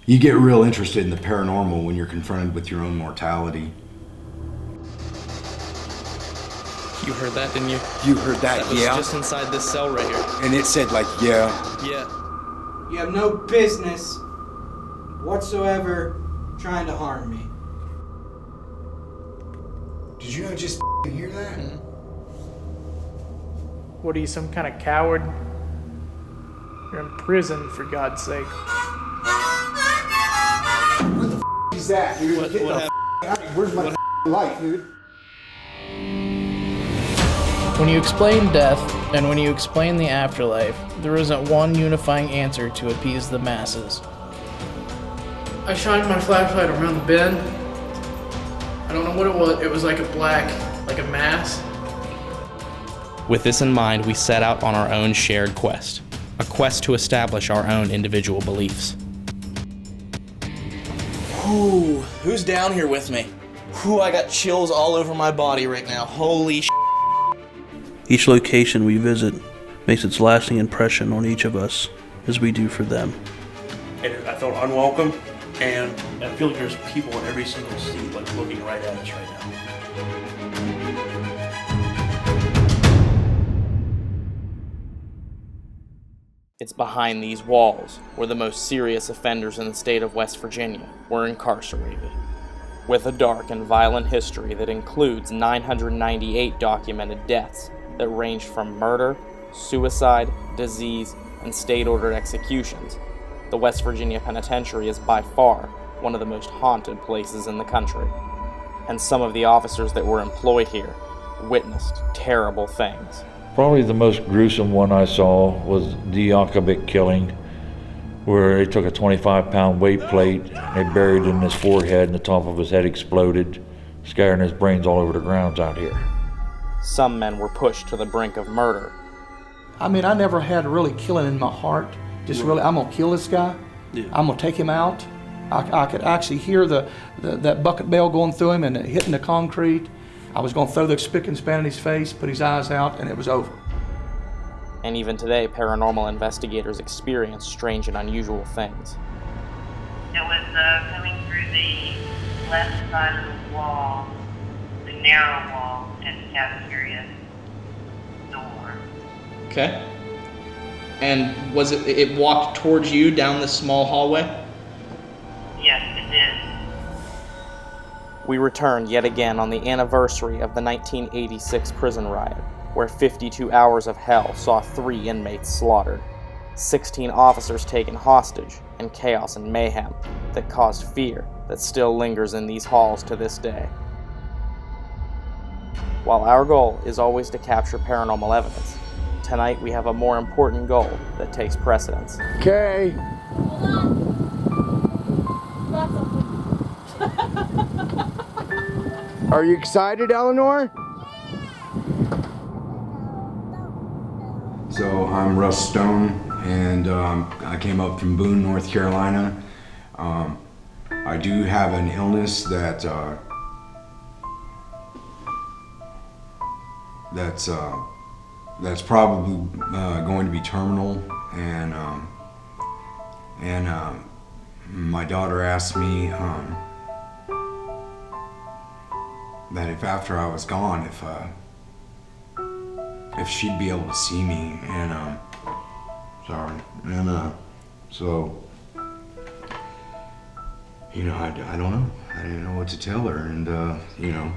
You get real interested in the paranormal when you're confronted with your own mortality. You heard that, didn't you? You heard that, That was yeah? just inside this cell right here. And it said like, yeah. Yeah. You have no business whatsoever trying to harm me. Did you not just hear that? Mm-hmm. What are you, some kind of coward? You're in prison, for God's sake. What the is that, dude? What Get the happened? out of here. Where's my life, dude? When you explain death, and when you explain the afterlife, there isn't one unifying answer to appease the masses. I shined my flashlight around the bend. I don't know what it was. It was like a mass. With this in mind, we set out on our own shared quest. A quest to establish our own individual beliefs. Ooh, who's down here with me? Ooh, I got chills all over my body right now. Holy sh**. Each location we visit makes its lasting impression on each of us, as we do for them. I felt unwelcome, and I feel like there's people in every single seat, like looking right at us right now. It's behind these walls where the most serious offenders in the state of West Virginia were incarcerated. With a dark and violent history that includes 998 documented deaths that ranged from murder, suicide, disease, and state-ordered executions, the West Virginia Penitentiary is by far one of the most haunted places in the country. And some of the officers that were employed here witnessed terrible things. Probably the most gruesome one I saw was the Yakubik killing, where they took a 25-pound weight plate, they buried it in his forehead, and the top of his head exploded, scattering his brains all over the grounds out here. Some men were pushed to the brink of murder. I mean, I never had really killing in my heart. Just really, I'm gonna kill this guy. Yeah. I'm gonna take him out. I could actually hear that bucket bell going through him and it hitting the concrete. I was gonna throw the spick and span in his face, put his eyes out, and it was over. And even today, paranormal investigators experience strange and unusual things. It was coming through the left side of the wall, the narrow wall at the cafeteria door. Okay. And was it walked towards you down this small hallway? Yes, it did. We returned yet again on the anniversary of the 1986 prison riot, where 52 hours of hell saw 3 inmates slaughtered, 16 officers taken hostage, and chaos and mayhem that caused fear that still lingers in these halls to this day. While our goal is always to capture paranormal evidence, tonight we have a more important goal that takes precedence. Okay. Are you excited, Eleanor? So I'm Russ Stone, and I came up from Boone, North Carolina. I do have an illness that's probably going to be terminal, and my daughter asked me that if after I was gone, if she'd be able to see me, and so you know, I don't know. I didn't know what to tell her, and you know,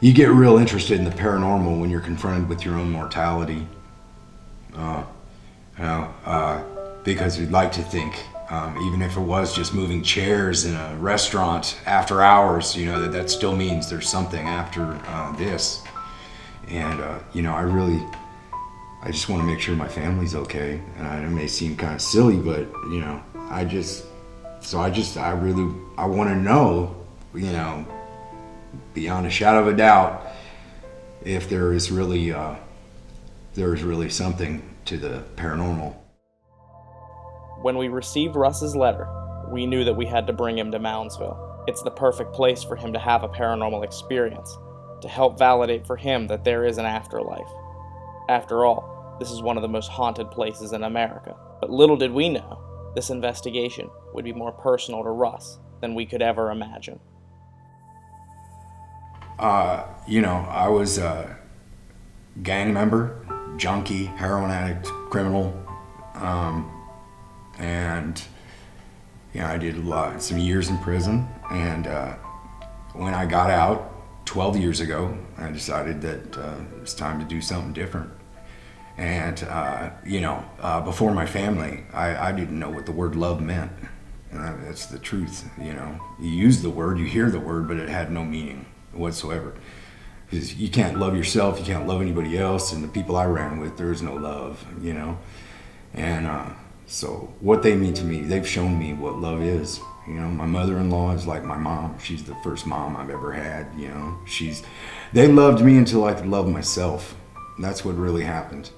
you get real interested in the paranormal when you're confronted with your own mortality. Because you'd like to think, even if it was just moving chairs in a restaurant after hours, you know, that still means there's something after this. And you know, I just want to make sure my family's okay. And it may seem kind of silly, but you know, I want to know, you know, beyond a shadow of a doubt, if there is really something to the paranormal. When we received Russ's letter, we knew that we had to bring him to Moundsville. It's the perfect place for him to have a paranormal experience, to help validate for him that there is an afterlife. After all, this is one of the most haunted places in America. But little did we know this investigation would be more personal to Russ than we could ever imagine. I was a gang member, junkie, heroin addict, criminal, and I did some years in prison. And when I got out 12 years ago, I decided that it was time to do something different. And before my family, I didn't know what the word love meant. That's the truth. You use the word, you hear the word, but it had no meaning whatsoever. Because you can't love yourself, you can't love anybody else, and the people I ran with, there is no love, And so what they mean to me, they've shown me what love is. My mother-in-law is like my mom. She's the first mom I've ever had, They loved me until I could love myself. That's what really happened.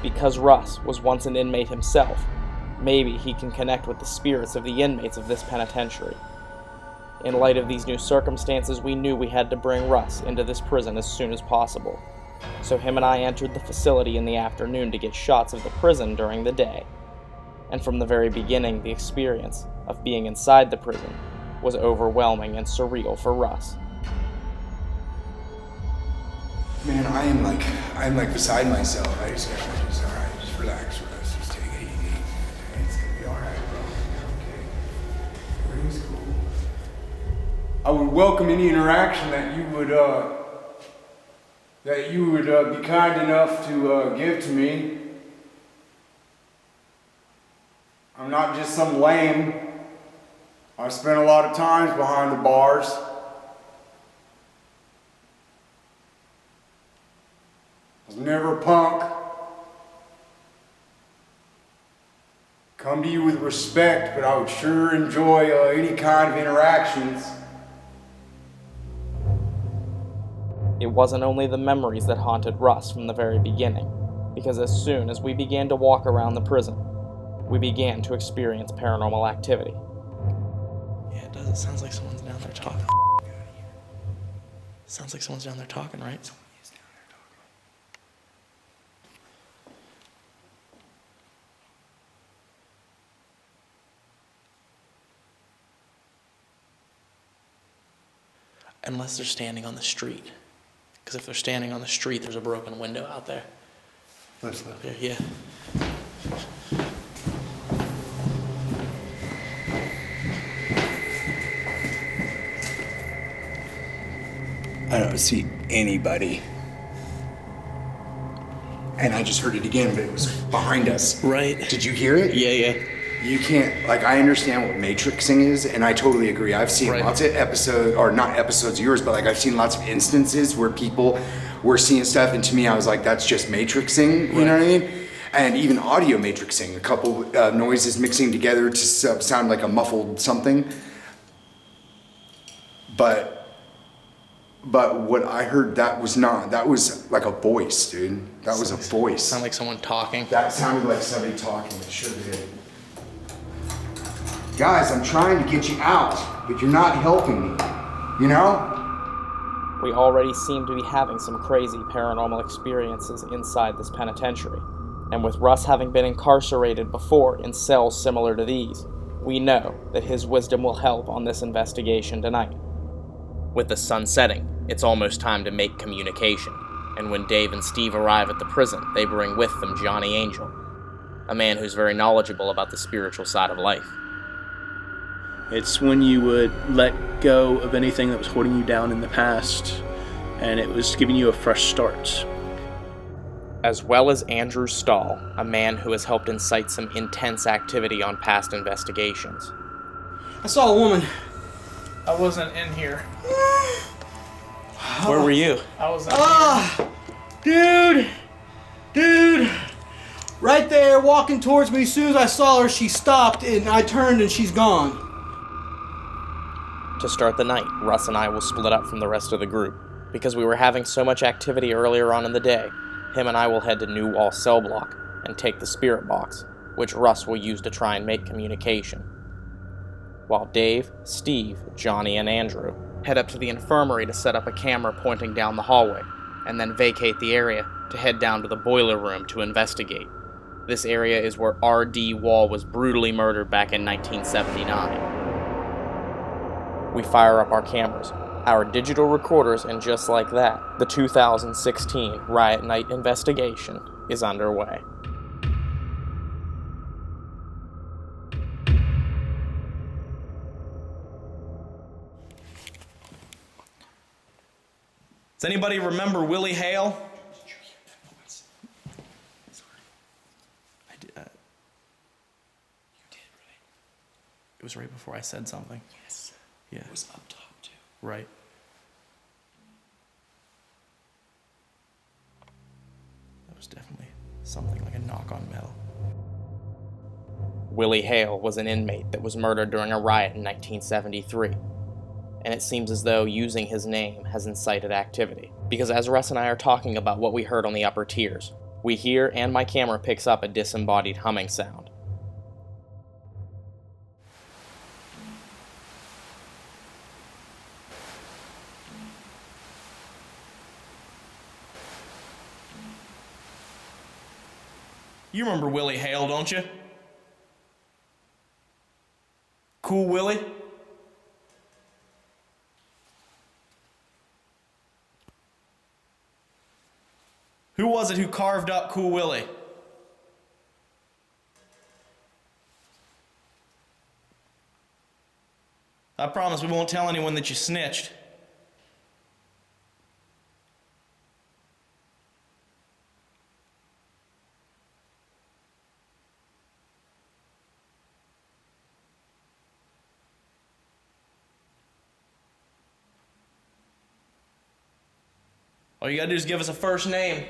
Because Russ was once an inmate himself, maybe he can connect with the spirits of the inmates of this penitentiary. In light of these new circumstances, we knew we had to bring Russ into this prison as soon as possible. So him and I entered the facility in the afternoon to get shots of the prison during the day. And from the very beginning, the experience of being inside the prison was overwhelming and surreal for Russ. Man, I'm like beside myself. I just relax, Russ. Just take it easy. It's gonna be all right, bro. Okay. Everything's cool. I would welcome any interaction that you would be kind enough to give to me. I'm not just some lame. I spent a lot of times behind the bars. I was never a punk. Come to you with respect, but I would sure enjoy any kind of interactions. It wasn't only the memories that haunted Russ from the very beginning, because as soon as we began to walk around the prison, we began to experience paranormal activity. Yeah, it does. It sounds like someone's down there talking. Sounds like someone's down there talking, right? Unless they're standing on the street. Because if they're standing on the street, there's a broken window out there. Let's look. There, yeah. I don't see anybody. And I just heard it again, but it was behind us. Right. Did you hear it? Yeah, yeah. You can't, I understand what matrixing is, and I totally agree. I've seen lots of episodes, or not episodes of yours, but I've seen lots of instances where people were seeing stuff, and to me, I was like, that's just matrixing, you know what I mean? And even audio matrixing, a couple noises mixing together to sound like a muffled something. But what I heard, that was like a voice, dude. That was a voice. Sound like someone talking. That sounded like somebody talking. It sure did. Guys, I'm trying to get you out, but you're not helping me, We already seem to be having some crazy paranormal experiences inside this penitentiary, and with Russ having been incarcerated before in cells similar to these, we know that his wisdom will help on this investigation tonight. With the sun setting, it's almost time to make communication, and when Dave and Steve arrive at the prison, they bring with them Johnny Angel, a man who's very knowledgeable about the spiritual side of life. It's when you would let go of anything that was holding you down in the past, and it was giving you a fresh start. As well as Andrew Stahl, a man who has helped incite some intense activity on past investigations. I saw a woman. I wasn't in here. Where were you? I was in here. Dude. Right there, walking towards me. As soon as I saw her, she stopped, and I turned, and she's gone. To start the night, Russ and I will split up from the rest of the group. Because we were having so much activity earlier on in the day, him and I will head to New Wall Cell Block and take the spirit box, which Russ will use to try and make communication. while Dave, Steve, Johnny, and Andrew head up to the infirmary to set up a camera pointing down the hallway, and then vacate the area to head down to the boiler room to investigate. This area is where R.D. Wall was brutally murdered back in 1979. We fire up our cameras, our digital recorders, and just like that, the 2016 Riot Night investigation is underway. Does anybody remember Willie Hale? I did. You did, right? It was right before I said something. Yes. Yeah. It was up top, too. Right. That was definitely something like a knock on metal. Willie Hale was an inmate that was murdered during a riot in 1973. And it seems as though using his name has incited activity. Because as Russ and I are talking about what we heard on the upper tiers, we hear and my camera picks up a disembodied humming sound. You remember Willie Hale, don't you? Cool Willie? Who was it who carved up Cool Willie? I promise we won't tell anyone that you snitched. All you gotta do is give us a first name.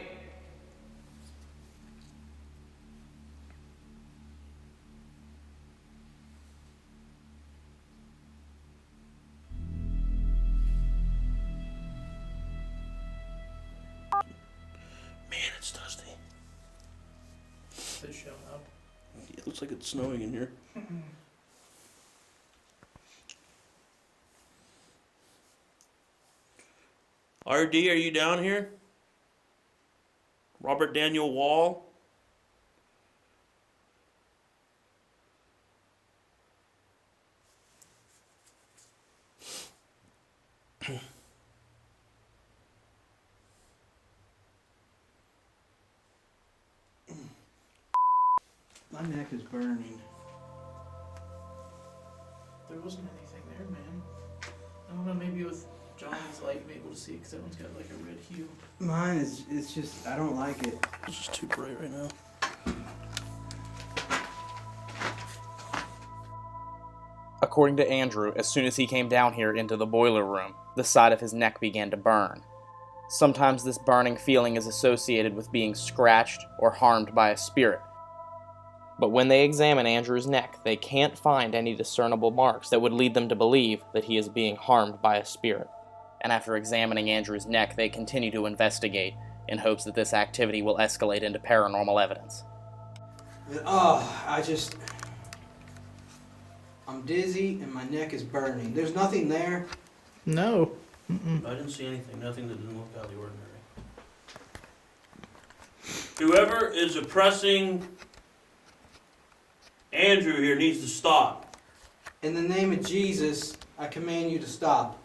Man, it's dusty. It's showing up. It looks like it's snowing in here. RD, are you down here? Robert Daniel Wall? My neck is burning. There wasn't anything there, man. I don't know, maybe with Johnny's light you'll be able to see because that one's got like a red hue. Mine is, it's just, I don't like it. It's just too bright right now. According to Andrew, as soon as he came down here into the boiler room, the side of his neck began to burn. Sometimes this burning feeling is associated with being scratched or harmed by a spirit. But when they examine Andrew's neck, they can't find any discernible marks that would lead them to believe that he is being harmed by a spirit. And after examining Andrew's neck, they continue to investigate in hopes that this activity will escalate into paranormal evidence. I'm dizzy and my neck is burning. There's nothing there. No. I didn't see anything, nothing that didn't look out of the ordinary. Whoever is oppressing Andrew here needs to stop. In the name of Jesus, I command you to stop.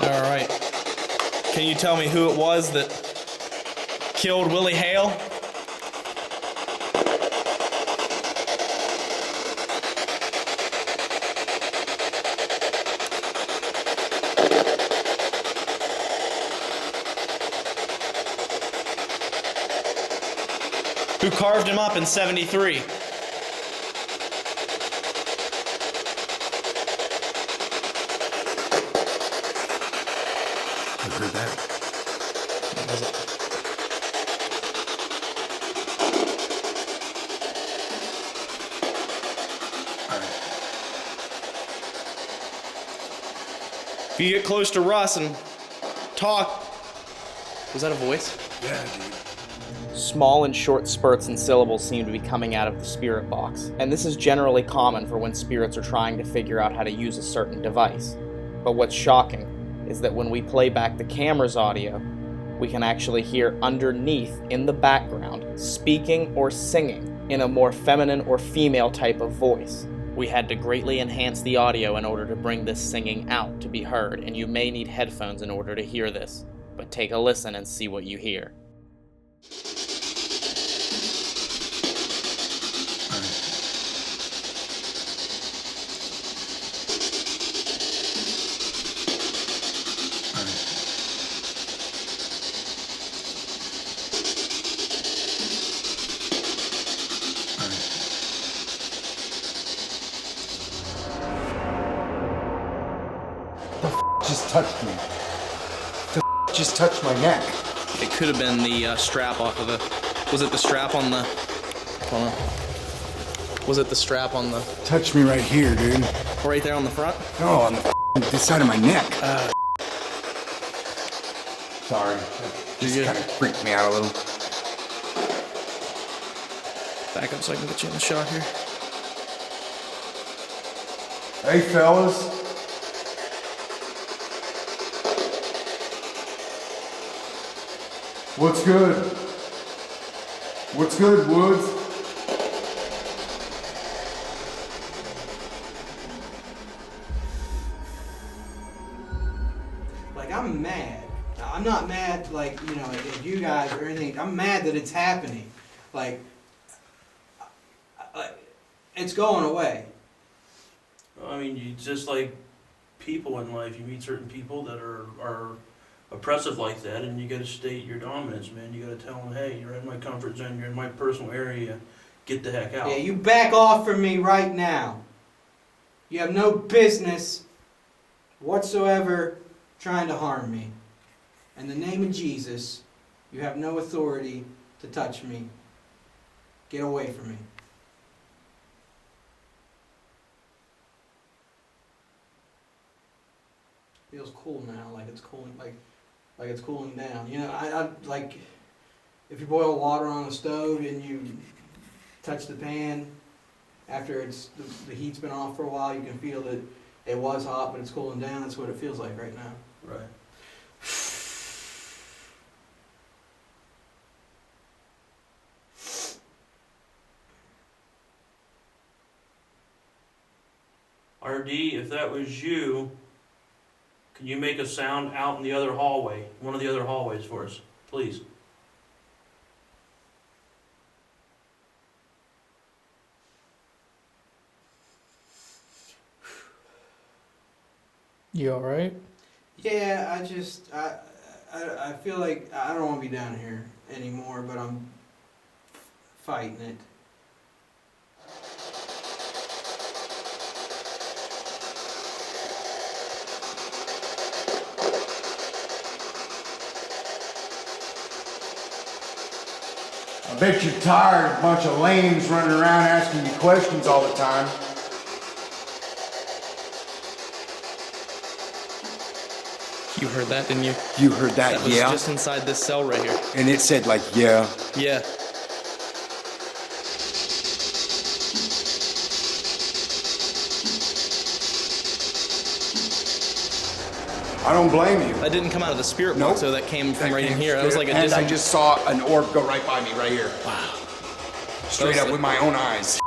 All right. Can you tell me who it was that killed Willie Hale? Who carved him up in 73? I heard that. Was it? If you get close to Russ and talk, Was that a voice? Yeah, dude. Small and short spurts and syllables seem to be coming out of the spirit box, and this is generally common for when spirits are trying to figure out how to use a certain device. But what's shocking is that when we play back the camera's audio, we can actually hear underneath in the background speaking or singing in a more feminine or female type of voice. We had to greatly enhance the audio in order to bring this singing out to be heard, and you may need headphones in order to hear this, but take a listen and see what you hear. Just touched me. Just touched my neck. It could have been the strap off of the... Was it the strap on the... Hold on. Was it the strap on the... Touched me right here, dude. Right there on the front? No, on this side of my neck. Sorry. Just kind of freaked me out a little. Back up so I can get you in the shot here. Hey, fellas. What's good? What's good, Woods? Like, I'm mad. I'm not mad, like, you know, at you guys or anything. I'm mad that it's happening. Like, it's going away. I mean, you just like people in life. You meet certain people that are oppressive like that, and you got to state your dominance, man. You got to tell them, hey, you're in my comfort zone, you're in my personal area, get the heck out. Yeah, you back off from me right now. You have no business whatsoever trying to harm me. In the name of Jesus, you have no authority to touch me. Get away from me. Feels cool now, like it's cooling, like it's cooling down. You know, I like if you boil water on a stove and you touch the pan after the heat's been off for a while, you can feel that it was hot, but it's cooling down. That's what it feels like right now. Right. RD, if that was you, can you make a sound out in the other hallway, one of the other hallways for us, please? You alright? Yeah, I feel like I don't want to be down here anymore, but I'm fighting it. I bet you're tired, a bunch of lames running around asking you questions all the time. You heard that, didn't you? You heard that, That was yeah? just inside this cell right here. And it said like, yeah. Yeah. I don't blame you. That didn't come out of the spirit Nope. box, so that came from right in here. That was like a And I just saw an orb go right by me, right here. Wow. Straight up with my own eyes.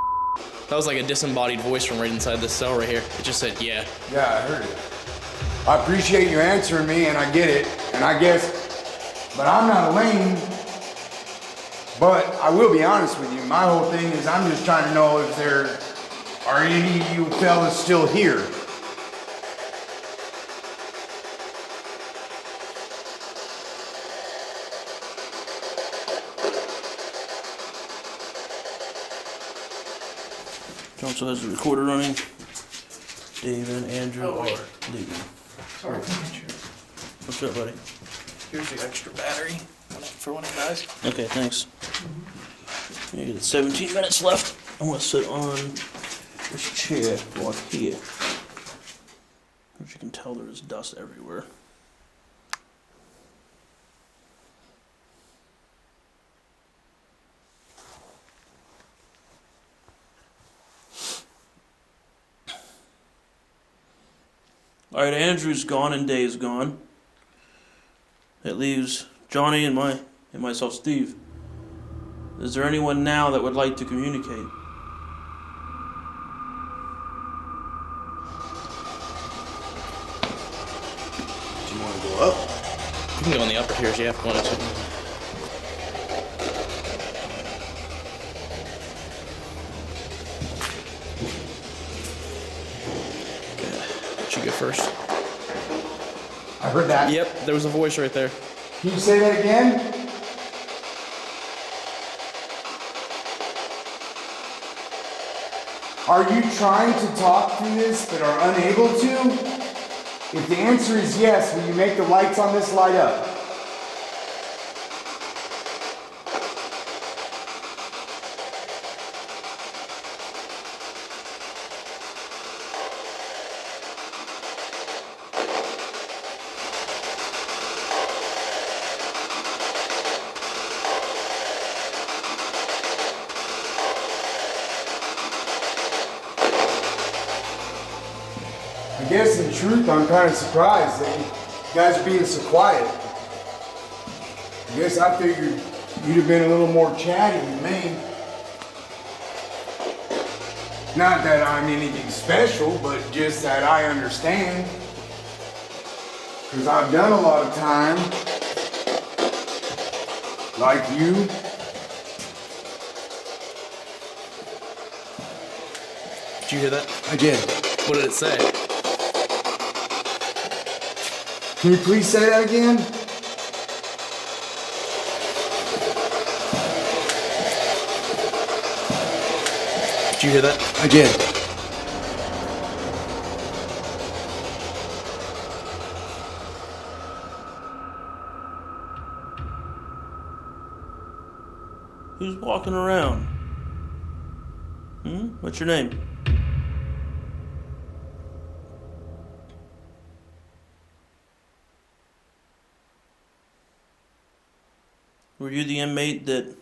That was like a disembodied voice from right inside this cell right here. It just said, yeah. Yeah, I heard it. I appreciate you answering me, and I get it, and I guess, but I'm not a lame. But I will be honest with you, my whole thing is I'm just trying to know if there are any of you fellas still here. Council has the recorder running. Dave and Andrew are leaving. Sorry. What's up, buddy? Here's the extra battery for when it dies. Okay, thanks. You got 17 minutes left. I'm gonna sit on this chair right here. As you can tell, there is dust everywhere. Alright, Andrew's gone and Dave's gone. It leaves Johnny and myself, Steve. Is there anyone now that would like to communicate? Do you want to go up? You can go on the upper tiers, yeah, if you wanted to. Good. You go first. I heard that. Yep, there was a voice right there. Can you say that again? Are you trying to talk through this but are unable to? If the answer is yes, will you make the lights on this light up? I guess in truth, I'm kind of surprised that you guys are being so quiet. I guess I figured you'd have been a little more chatty than me. Not that I'm anything special, but just that I understand. Because I've done a lot of time. Like you. Did you hear that? I did. What did it say? Can you please say that again? Did you hear that? I did. Who's walking around? What's your name? Were you the inmate that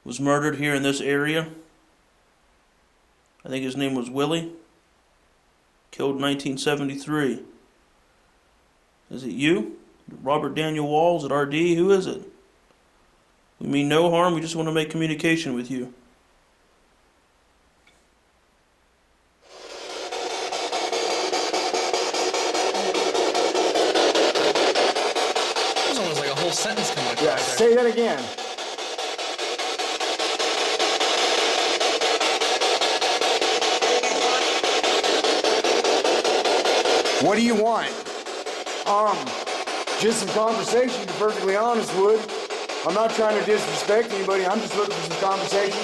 was murdered here in this area? I think his name was Willie. Killed in 1973. Is it you? Robert Daniel Walls at RD? Who is it? We mean no harm, we just want to make communication with you. There's almost like a whole sentence coming across Yeah, there. say that again. What do you want? Just some conversation, to be perfectly honest, Wood. I'm not trying to disrespect anybody, I'm just looking for some conversation.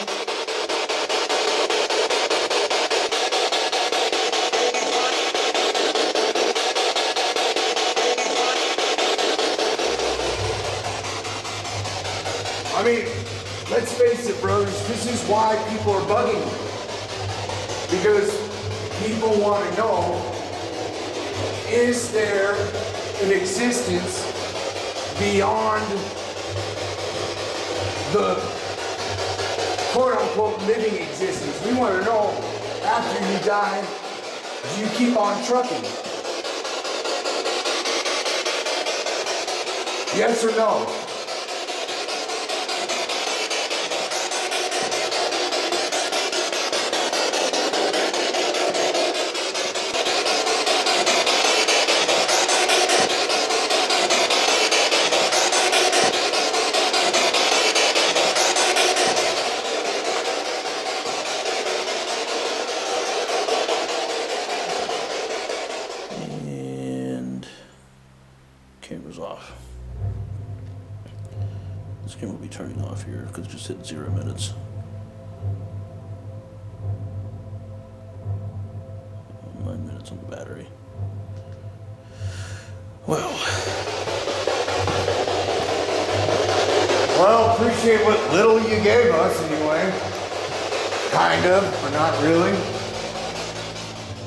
I mean, let's face it, brothers, this is why people are bugging me. Because people want to know, is there an existence beyond the quote-unquote living existence? We want to know, after you die, do you keep on trucking? Yes or no? And camera's off. This camera will be turning off here because it just hit 0 minutes. Nine minutes on the battery. Well, appreciate what little you gave us anyway. Kind of, but not really.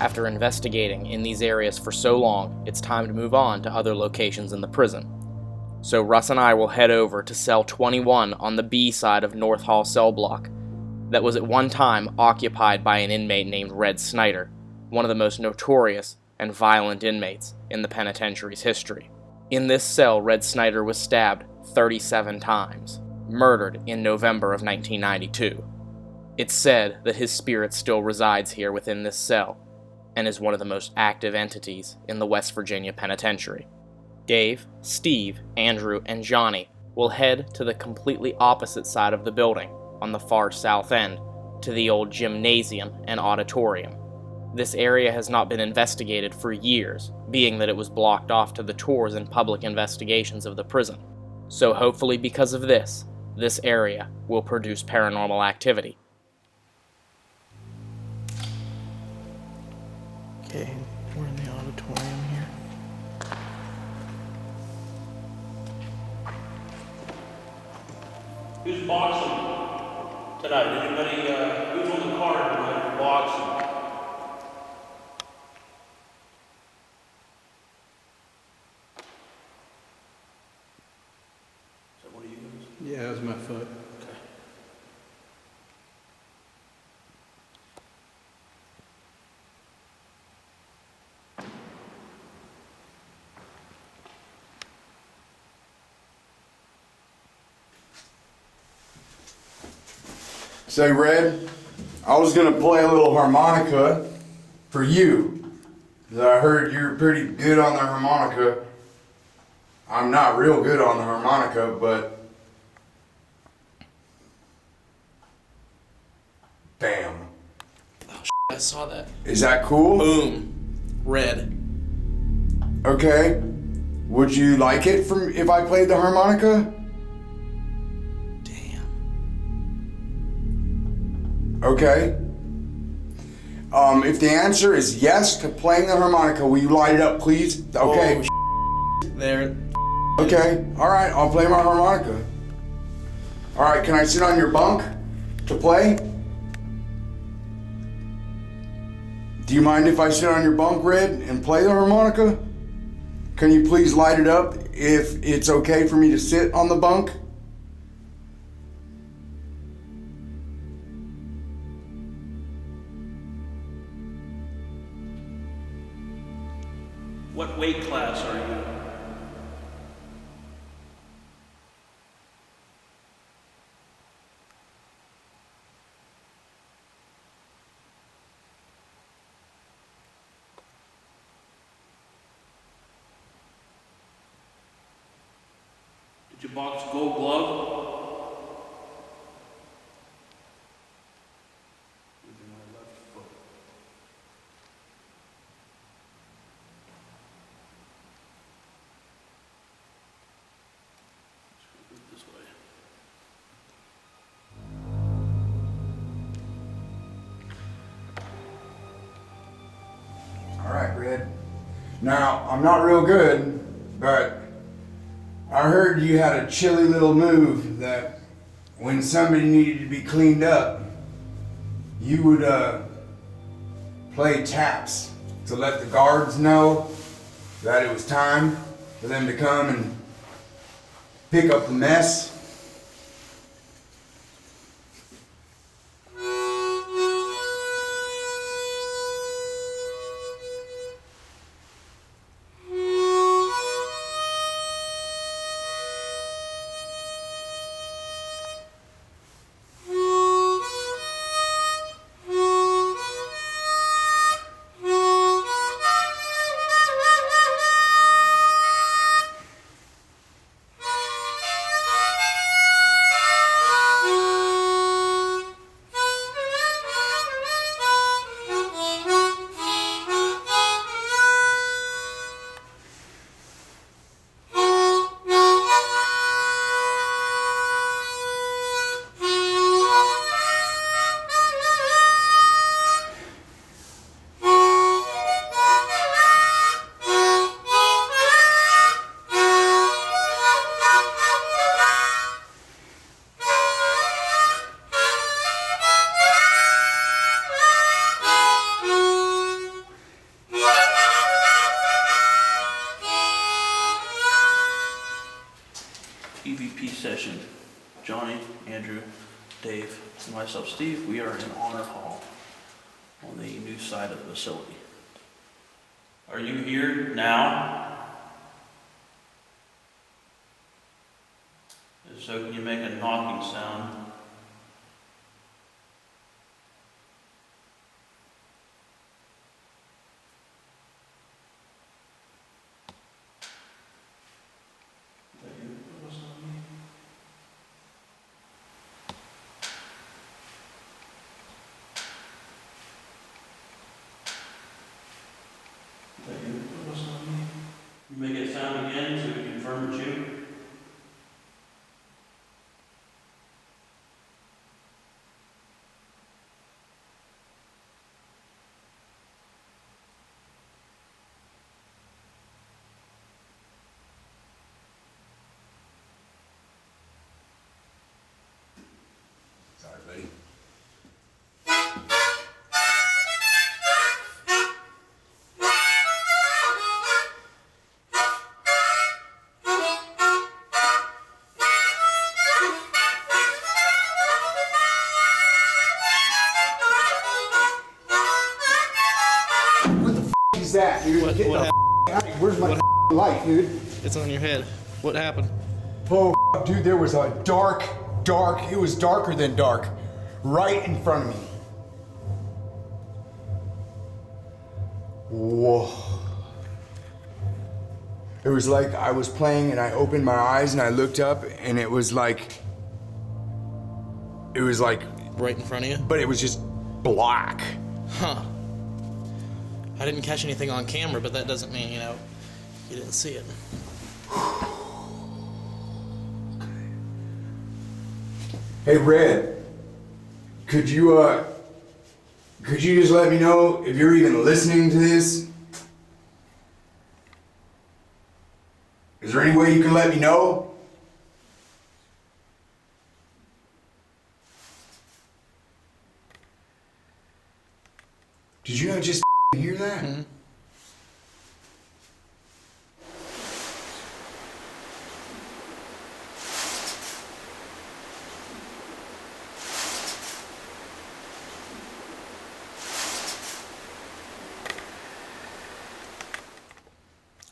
After investigating in these areas for so long, it's time to move on to other locations in the prison. So Russ and I will head over to cell 21 on the B side of North Hall cell block that was at one time occupied by an inmate named Red Snyder, one of the most notorious and violent inmates in the penitentiary's history. In this cell, Red Snyder was stabbed 37 times, murdered in November of 1992. It's said that his spirit still resides here within this cell, and is one of the most active entities in the West Virginia Penitentiary. Dave, Steve, Andrew, and Johnny will head to the completely opposite side of the building, on the far south end, to the old gymnasium and auditorium. This area has not been investigated for years, being that it was blocked off to the tours and public investigations of the prison. So hopefully because of this area will produce paranormal activity. Okay, we're in the auditorium here. Who's boxing tonight? Anybody, who's on the card tonight for boxing? Is that one of you guys? Yeah, that was my foot. Okay. Say, Red, I was gonna play a little harmonica for you. 'Cause I heard you're pretty good on the harmonica. I'm not real good on the harmonica, but bam. I saw that. Is that cool? Boom. Red. Okay. Would you like it from if I played the harmonica? Damn. Okay. If the answer is yes to playing the harmonica, will you light it up, please? Okay. Oh, there. Okay. All right. I'll play my harmonica. All right. Can I sit on your bunk to play? Do you mind if I sit on your bunk, Red, and play the harmonica? Can you please light it up if it's okay for me to sit on the bunk? What weight class are you? Did you box Gold Glove? Using my left foot. Let's go this way. All right, Red. Now, I'm not real good, but I heard you had a chilly little move that when somebody needed to be cleaned up, you would play taps to let the guards know that it was time for them to come and pick up the mess. EVP session. Johnny, Andrew, Dave, and myself, Steve, we are in Honor Hall on the new side of the facility. Are you here now? If so, can you make a knocking sound? You make it sound again so we confirm it's you. Sorry, buddy. What the f is that, dude? What Get the happened? f out of here. Where's my light, dude? It's on your head. What happened? Oh, dude, there was a dark, it was darker than dark, right in front of me. Whoa. It was like I was playing and I opened my eyes and I looked up and it was like Right in front of you? but it was just black. Huh. I didn't catch anything on camera, but that doesn't mean, you didn't see it. Hey, Red, could you just let me know if you're even listening to this? Is there any way you can let me know? Did you not just hear that? Mm-hmm.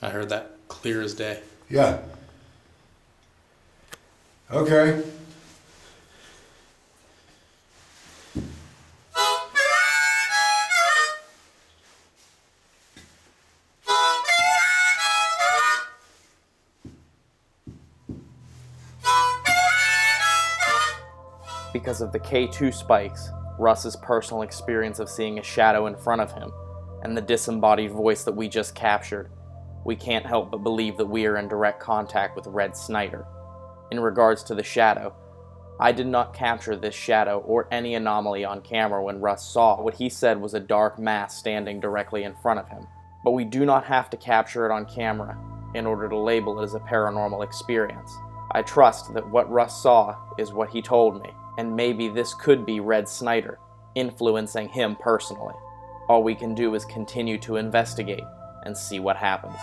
I heard that clear as day. Yeah. Okay. Because of the K2 spikes, Russ's personal experience of seeing a shadow in front of him, and the disembodied voice that we just captured, we can't help but believe that we are in direct contact with Red Snyder. In regards to the shadow, I did not capture this shadow or any anomaly on camera when Russ saw what he said was a dark mass standing directly in front of him. But we do not have to capture it on camera in order to label it as a paranormal experience. I trust that what Russ saw is what he told me, and maybe this could be Red Snyder, influencing him personally. All we can do is continue to investigate and see what happens.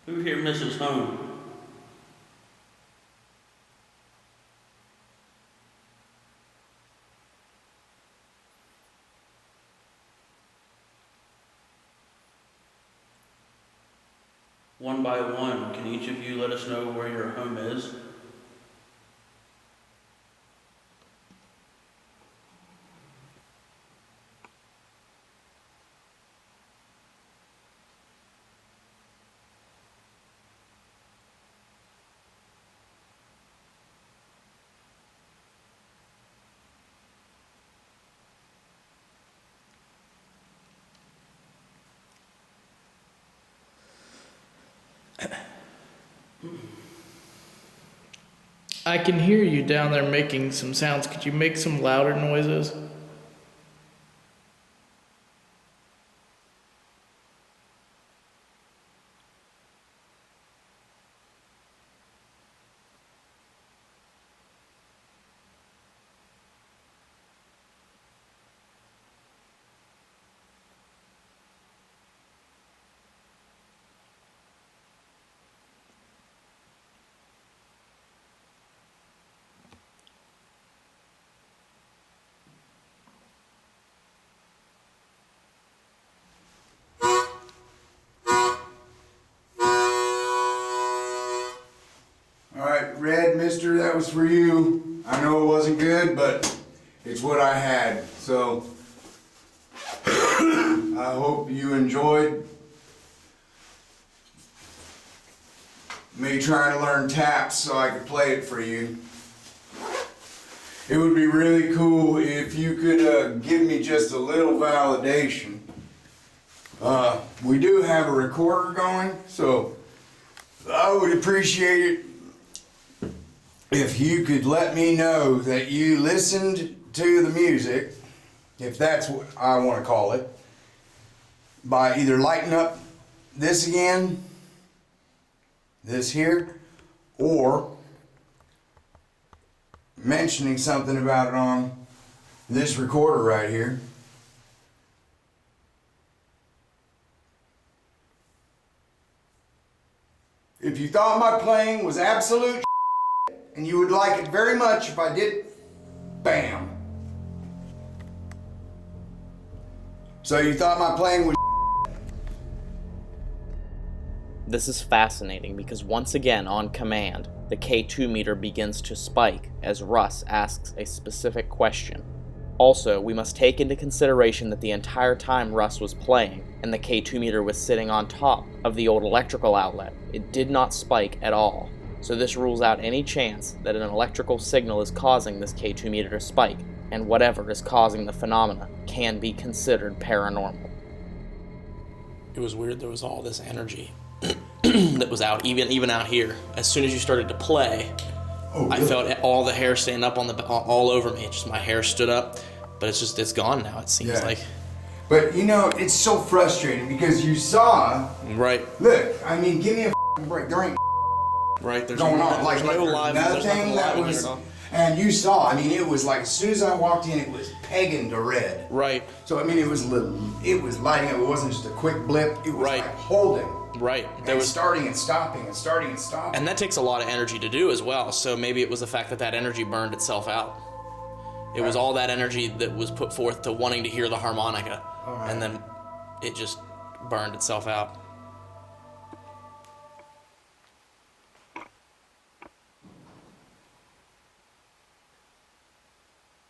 Who here misses home? One by one, can each of you let us know where your home is? I can hear you down there making some sounds. Could you make some louder noises? said, mister, that was for you. I know it wasn't good, but it's what I had. So, I hope you enjoyed me trying to learn taps so I could play it for you. It would be really cool if you could give me just a little validation. We do have a recorder going, so I would appreciate it if you could let me know that you listened to the music, if that's what I want to call it, by either lighting up this again, this here, or mentioning something about it on this recorder right here. If you thought my playing was absolute and you would like it very much if I did, bam. So you thought my playing was This is fascinating because once again on command, the K2 meter begins to spike as Russ asks a specific question. Also, we must take into consideration that the entire time Russ was playing and the K2 meter was sitting on top of the old electrical outlet, it did not spike at all. So this rules out any chance that an electrical signal is causing this K2 meter to spike, and whatever is causing the phenomena can be considered paranormal. It was weird, there was all this energy that was out, even out here. As soon as you started to play, I felt all the hair stand up all over me. Just my hair stood up, but it's gone now, it seems like. But you know, it's so frustrating because you saw. Right. Look, I mean, give me a break. There ain't right. There's going no, on. Like no live. Another thing that was, and you saw. I mean, it was like as soon as I walked in, it was pegging to red. Right. So I mean, it was lighting up. It wasn't just a quick blip. It was like holding. Right. There was starting and stopping and starting and stopping. And that takes a lot of energy to do as well. So maybe it was the fact that energy burned itself out. It was all that energy that was put forth to wanting to hear the harmonica, and then it just burned itself out.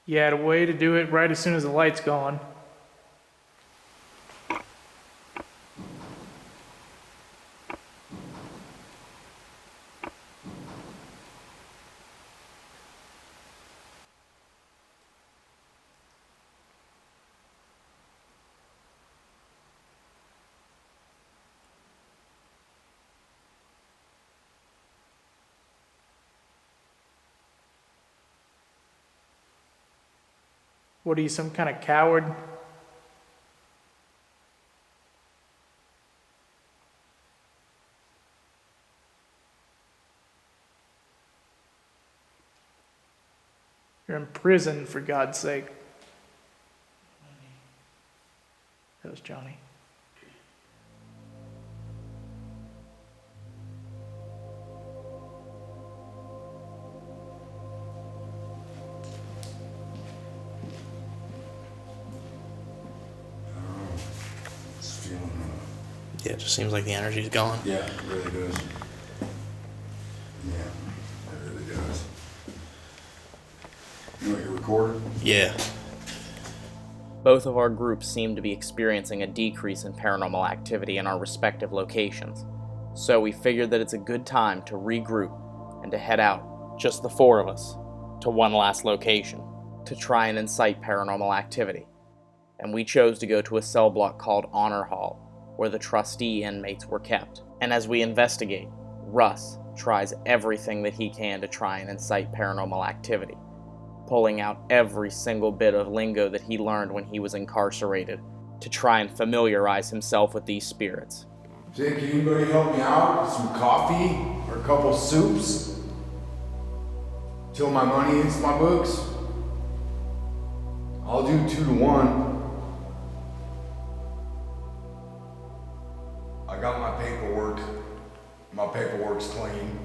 You had a way to do it right as soon as the light's gone. What are you, some kind of coward? You're in prison, for God's sake. That was Johnny. Yeah, it just seems like the energy's gone. Yeah, it really does. Yeah, it really does. You want your recorder? Yeah. Both of our groups seem to be experiencing a decrease in paranormal activity in our respective locations, so we figured that it's a good time to regroup and to head out, just the four of us, to one last location, to try and incite paranormal activity. And we chose to go to a cell block called Honor Hall, where the trustee inmates were kept. And as we investigate, Russ tries everything that he can to try and incite paranormal activity, pulling out every single bit of lingo that he learned when he was incarcerated to try and familiarize himself with these spirits. Say, can anybody help me out with some coffee or a couple soups? Till my money hits my books? I'll do 2 to 1. I got my paperwork. My paperwork's clean.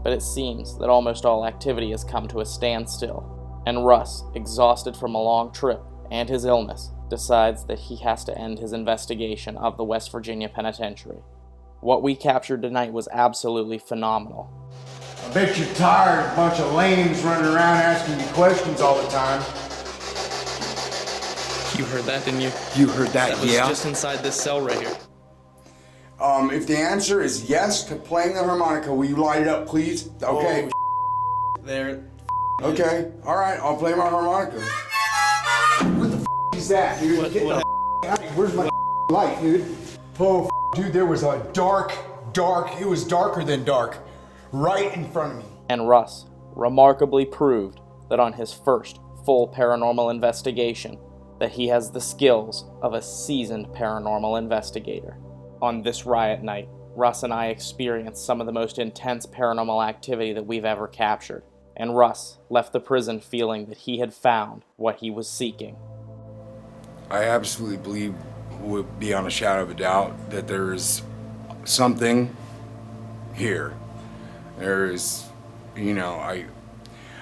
But it seems that almost all activity has come to a standstill, and Russ, exhausted from a long trip and his illness, decides that he has to end his investigation of the West Virginia Penitentiary. What we captured tonight was absolutely phenomenal. I bet you're tired, a bunch of lames running around asking you questions all the time. You heard that, didn't you? You heard that, That was yeah? just inside this cell right here. If the answer is yes to playing the harmonica, will you light it up, please? Okay. There. Okay. All right. I'll play my harmonica. What the is that, dude? Get the out of here. Where's my light, dude? Oh, dude, there was a dark. It was darker than dark, right in front of me. And Russ remarkably proved that on his first full paranormal investigation, that he has the skills of a seasoned paranormal investigator. On this Riot Night, Russ and I experienced some of the most intense paranormal activity that we've ever captured, and Russ left the prison feeling that he had found what he was seeking. I absolutely believe, beyond a shadow of a doubt, that there is something here. There is, you know,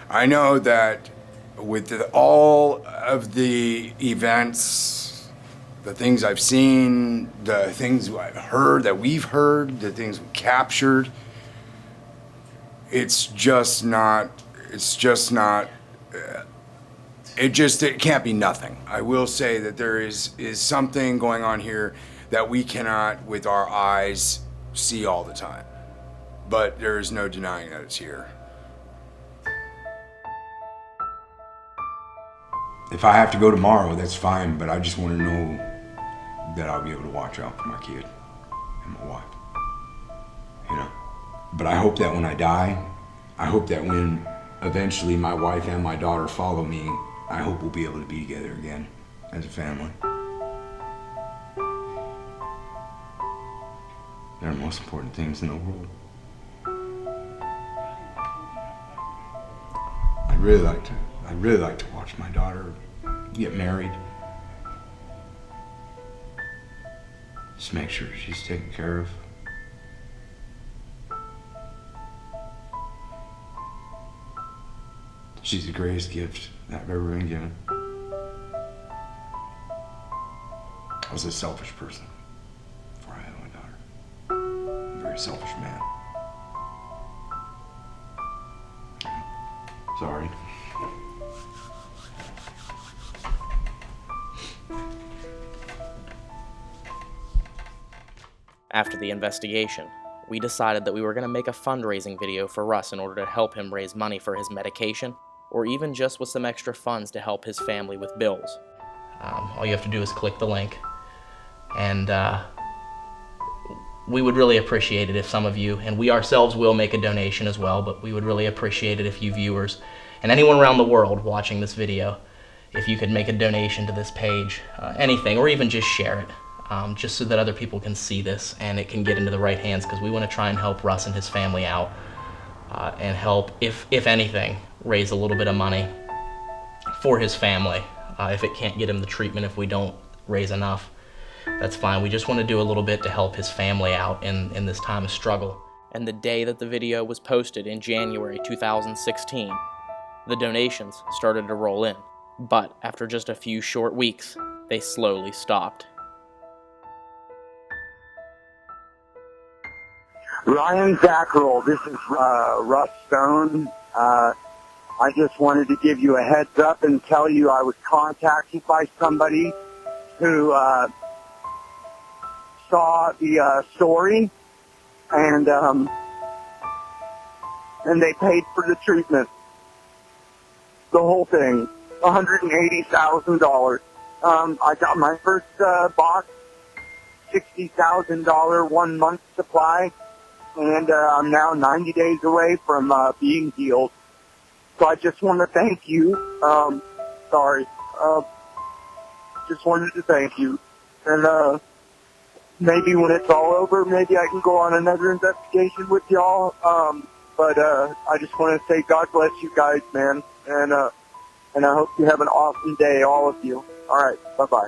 I know that with all of the events, the things I've seen, the things I've heard, that we've heard, the things we captured, it can't be nothing. I will say that there is something going on here that we cannot, with our eyes, see all the time. But there is no denying that it's here. If I have to go tomorrow, that's fine, but I just want to know that I'll be able to watch out for my kid and my wife, you know? But I hope that when I die, I hope that when eventually my wife and my daughter follow me, I hope we'll be able to be together again as a family. They're the most important things in the world. I'd really like to watch my daughter get married. Just make sure she's taken care of. She's the greatest gift that I've ever been given. I was a selfish person before I had my daughter. I'm a very selfish man. Sorry. After the investigation, we decided that we were going to make a fundraising video for Russ in order to help him raise money for his medication, or even just with some extra funds to help his family with bills. All you have to do is click the link, and we would really appreciate it if some of you, and we ourselves will make a donation as well, but we would really appreciate it if you viewers and anyone around the world watching this video, if you could make a donation to this page, anything, or even just share it. Just so that other people can see this and it can get into the right hands, because we want to try and help Russ and his family out and help, if anything, raise a little bit of money for his family. If it can't get him the treatment, if we don't raise enough, that's fine. We just want to do a little bit to help his family out in this time of struggle. And the day that the video was posted in January 2016, the donations started to roll in. But after just a few short weeks, they slowly stopped. Ryan Zacherl, this is Russ Stone. I just wanted to give you a heads up and tell you I was contacted by somebody who saw the story, and they paid for the treatment. The whole thing, $180,000. I got my first box, $60,000 1 month supply. And I'm now 90 days away from being healed. So I just want to thank you. Just wanted to thank you. And maybe when it's all over, maybe I can go on another investigation with y'all. But I just want to say God bless you guys, man. And I hope you have an awesome day, all of you. All right, bye-bye.